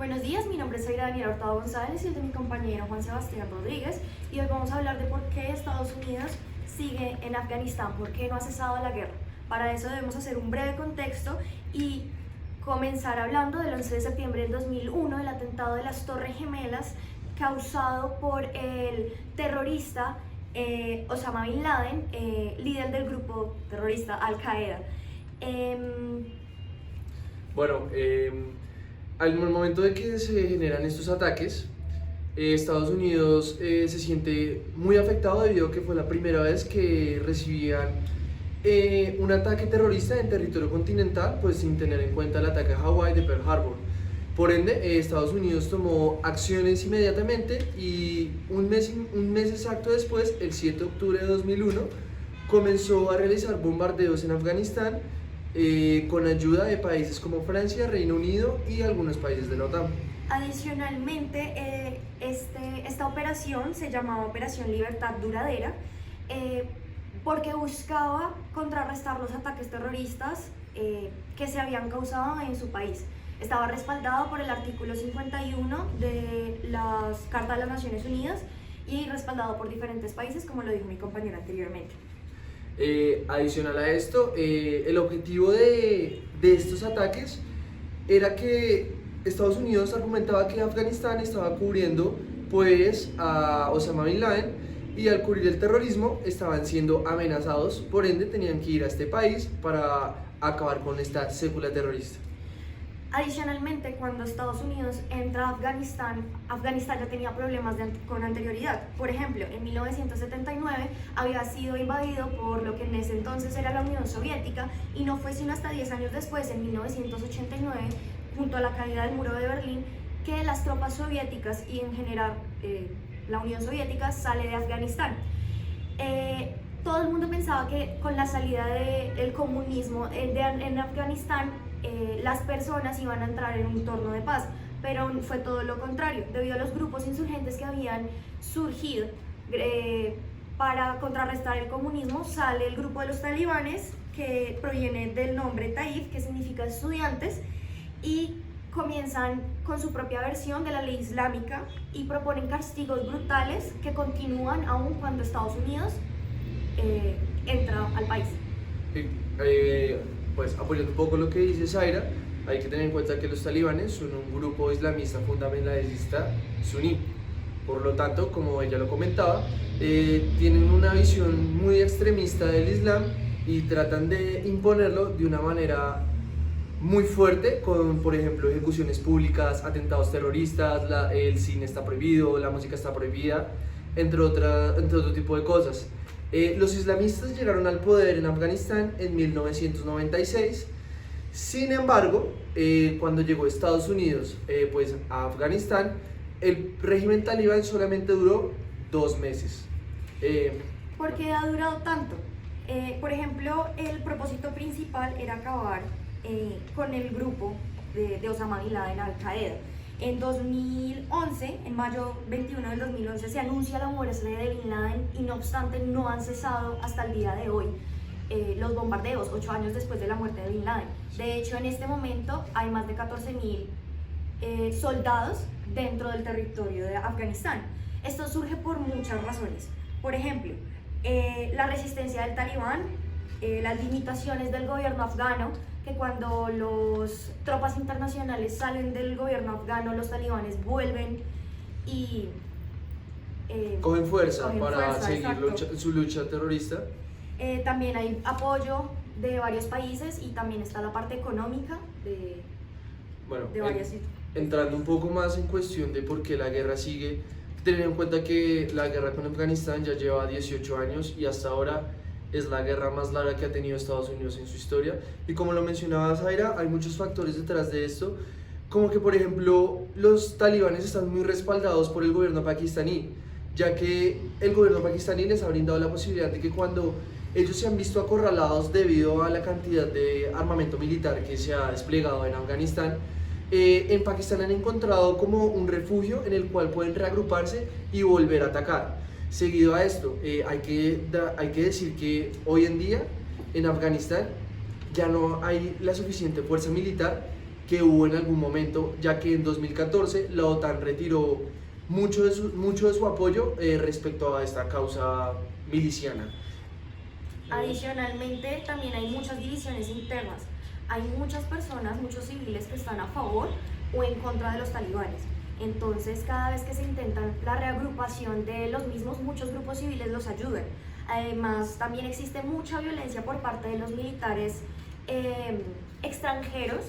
Buenos días, mi nombre es Daniela Hurtado González y el de mi compañero Juan Sebastián Rodríguez, y hoy vamos a hablar de por qué Estados Unidos sigue en Afganistán, por qué no ha cesado la guerra. Para eso debemos hacer un breve contexto y comenzar hablando del 11 de septiembre del 2001, el atentado de las Torres Gemelas causado por el terrorista Osama Bin Laden, líder del grupo terrorista Al-Qaeda. Bueno, al momento de que se generan estos ataques, Estados Unidos se siente muy afectado debido a que fue la primera vez que recibían un ataque terrorista en territorio continental, pues sin tener en cuenta el ataque a Hawái de Pearl Harbor. Por ende, Estados Unidos tomó acciones inmediatamente y un mes exacto después, el 7 de octubre de 2001, comenzó a realizar bombardeos en Afganistán con ayuda de países como Francia, Reino Unido y algunos países de la OTAN. Adicionalmente, esta operación se llamaba Operación Libertad Duradera porque buscaba contrarrestar los ataques terroristas que se habían causado en su país. Estaba respaldado por el artículo 51 de la Carta de las Naciones Unidas y respaldado por diferentes países, como lo dijo mi compañera anteriormente. Adicional a esto, el objetivo de estos ataques era que Estados Unidos argumentaba que Afganistán estaba cubriendo pues a Osama Bin Laden, y al cubrir el terrorismo estaban siendo amenazados, por ende tenían que ir a este país para acabar con esta célula terrorista. Adicionalmente, cuando Estados Unidos entra a Afganistán, Afganistán ya tenía problemas con anterioridad. Por ejemplo, en 1979 había sido invadido por lo que en ese entonces era la Unión Soviética, y no fue sino hasta 10 años después, en 1989, junto a la caída del muro de Berlín, que las tropas soviéticas y en general la Unión Soviética sale de Afganistán. Todo el mundo pensaba que con la salida del comunismo en Afganistán, las personas iban a entrar en un entorno de paz, pero fue todo lo contrario. Debido a los grupos insurgentes que habían surgido para contrarrestar el comunismo, sale el grupo de los talibanes, que proviene del nombre Taif, que significa estudiantes, y comienzan con su propia versión de la ley islámica y proponen castigos brutales que continúan aún cuando Estados Unidos entra al país. Pues apoyando un poco lo que dice Zaira, hay que tener en cuenta que los talibanes son un grupo islamista fundamentalista suní. Por lo tanto, como ella lo comentaba, tienen una visión muy extremista del Islam y tratan de imponerlo de una manera muy fuerte, con, por ejemplo, ejecuciones públicas, atentados terroristas, el cine está prohibido, la música está prohibida, entre otro tipo de cosas. Los islamistas llegaron al poder en Afganistán en 1996. Sin embargo, cuando llegó Estados Unidos pues a Afganistán, el régimen talibán solamente duró 2 meses. ¿Por qué ha durado tanto? Por ejemplo, el propósito principal era acabar con el grupo de Osama Bin Laden, Al-Qaeda. En 2011, en mayo 21 del 2011, se anuncia la muerte de Bin Laden y no obstante no han cesado hasta el día de hoy los bombardeos, 8 años después de la muerte de Bin Laden. De hecho, en este momento hay más de 14.000 soldados dentro del territorio de Afganistán. Esto surge por muchas razones. Por ejemplo, la resistencia del talibán, las limitaciones del gobierno afgano, que cuando las tropas internacionales salen del gobierno afgano, los talibanes vuelven y cogen fuerza para seguir exacto. su lucha terrorista. También hay apoyo de varios países y también está la parte económica de varias. Entrando un poco más en cuestión de por qué la guerra sigue, teniendo en cuenta que la guerra con Afganistán ya lleva 18 años y hasta ahora es la guerra más larga que ha tenido Estados Unidos en su historia. Y como lo mencionaba Zaira, hay muchos factores detrás de esto, como que por ejemplo los talibanes están muy respaldados por el gobierno pakistaní, ya que el gobierno pakistaní les ha brindado la posibilidad de que cuando ellos se han visto acorralados debido a la cantidad de armamento militar que se ha desplegado en Afganistán, en Pakistán han encontrado como un refugio en el cual pueden reagruparse y volver a atacar. Seguido a esto, hay que decir que hoy en día en Afganistán ya no hay la suficiente fuerza militar que hubo en algún momento, ya que en 2014 la OTAN retiró mucho de su apoyo respecto a esta causa miliciana. Adicionalmente, también hay muchas divisiones internas. Hay muchas personas, muchos civiles que están a favor o en contra de los talibanes. Entonces, cada vez que se intenta la reagrupación de los mismos, muchos grupos civiles los ayudan. Además, también existe mucha violencia por parte de los militares extranjeros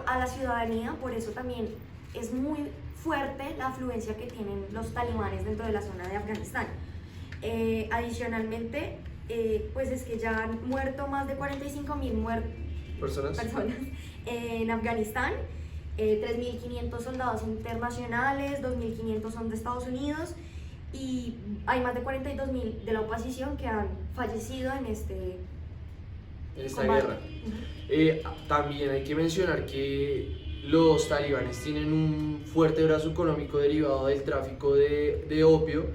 a la ciudadanía, por eso también es muy fuerte la afluencia que tienen los talibanes dentro de la zona de Afganistán. Adicionalmente, pues es que ya han muerto más de 45.000 personas en Afganistán, 3.500 soldados internacionales, 2.500 son de Estados Unidos y hay más de 42.000 de la oposición que han fallecido en esta guerra. También hay que mencionar que los talibanes tienen un fuerte brazo económico derivado del tráfico de opio,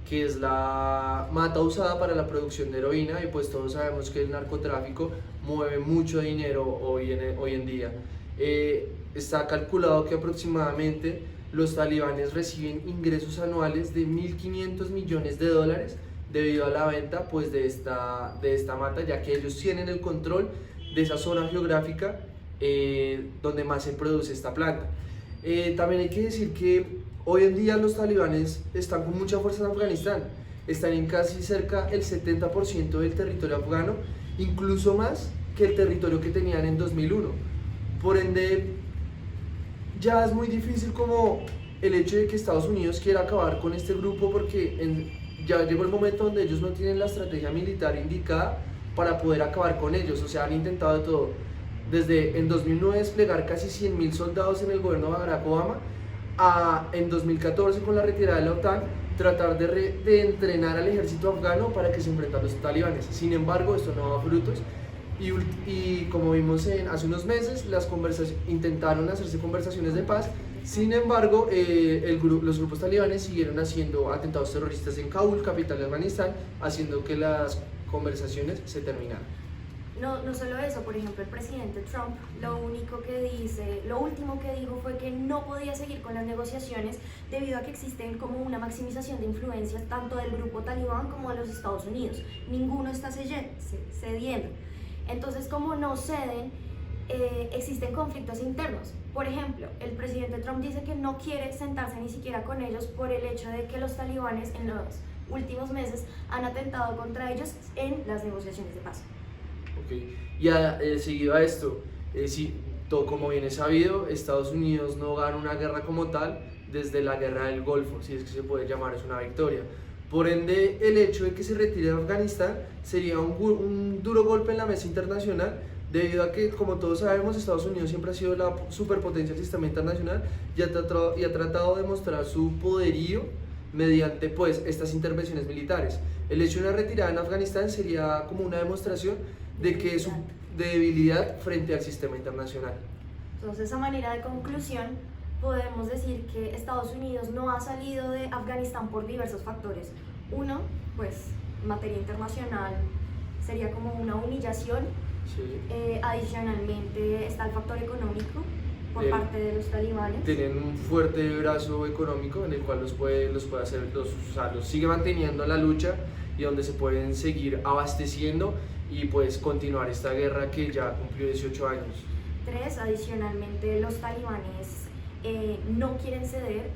que es la mata usada para la producción de heroína, y pues todos sabemos que el narcotráfico mueve mucho dinero hoy en día. Está calculado que aproximadamente los talibanes reciben ingresos anuales de 1.500 millones de dólares debido a la venta pues, de esta mata, ya que ellos tienen el control de esa zona geográfica donde más se produce esta planta. También hay que decir que hoy en día los talibanes están con mucha fuerza en Afganistán, están en casi cerca el 70% del territorio afgano, incluso más que el territorio que tenían en 2001. Por ende, ya es muy difícil como el hecho de que Estados Unidos quiera acabar con este grupo, porque ya llegó el momento donde ellos no tienen la estrategia militar indicada para poder acabar con ellos. O sea, han intentado de todo, desde en 2009 desplegar casi 100.000 soldados en el gobierno de Barack Obama, en 2014 con la retirada de la OTAN tratar de entrenar al ejército afgano para que se enfrentara a los talibanes. Sin embargo, esto no da frutos y como vimos hace unos meses, intentaron hacerse conversaciones de paz. Sin embargo, los grupos talibanes siguieron haciendo atentados terroristas en Kabul, capital de Afganistán, haciendo que las conversaciones se terminaran. No solo eso, por ejemplo, el presidente Trump lo último que dijo fue que no podía seguir con las negociaciones debido a que existen como una maximización de influencias tanto del grupo talibán como de los Estados Unidos. Ninguno está cediendo. Entonces, como no ceden, existen conflictos internos. Por ejemplo, el presidente Trump dice que no quiere sentarse ni siquiera con ellos por el hecho de que los talibanes en los últimos meses han atentado contra ellos en las negociaciones de paz. Okay. Y seguido a esto, como bien es sabido, Estados Unidos no gana una guerra como tal desde la guerra del Golfo, si es que se puede llamar, es una victoria. Por ende, el hecho de que se retire de Afganistán sería un duro golpe en la mesa internacional, debido a que, como todos sabemos, Estados Unidos siempre ha sido la superpotencia del sistema internacional y ha tratado de mostrar su poderío mediante pues, estas intervenciones militares. El hecho de una retirada en Afganistán sería como una demostración de que es de debilidad frente al sistema internacional. Entonces, a manera de conclusión, podemos decir que Estados Unidos no ha salido de Afganistán por diversos factores. Uno, pues, en materia internacional sería como una humillación. Sí. Adicionalmente está el factor económico por parte de los talibanes. Tienen un fuerte brazo económico en el cual los sigue manteniendo la lucha y donde se pueden seguir abasteciendo y pues continuar esta guerra que ya cumplió 18 años. 3, adicionalmente los talibanes no quieren ceder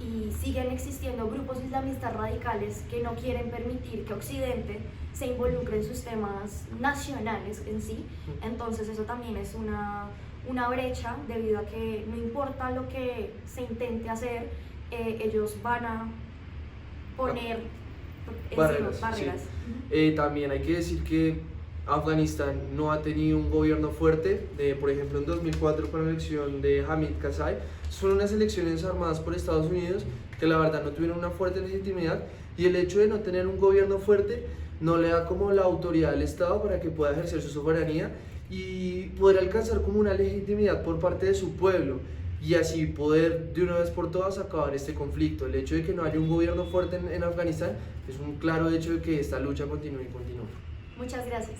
y siguen existiendo grupos islamistas radicales que no quieren permitir que Occidente se involucre en sus temas nacionales en sí. Entonces eso también es una brecha, debido a que no importa lo que se intente hacer, ellos van a poner barreras. Sí. También hay que decir que Afganistán no ha tenido un gobierno fuerte. Por ejemplo, en 2004 con la elección de Hamid Karzai, fueron unas elecciones armadas por Estados Unidos que la verdad no tuvieron una fuerte legitimidad, y el hecho de no tener un gobierno fuerte no le da como la autoridad al Estado para que pueda ejercer su soberanía y poder alcanzar como una legitimidad por parte de su pueblo, y así poder de una vez por todas acabar este conflicto. El hecho de que no haya un gobierno fuerte en Afganistán es un claro hecho de que esta lucha continúe y continúe. Muchas gracias.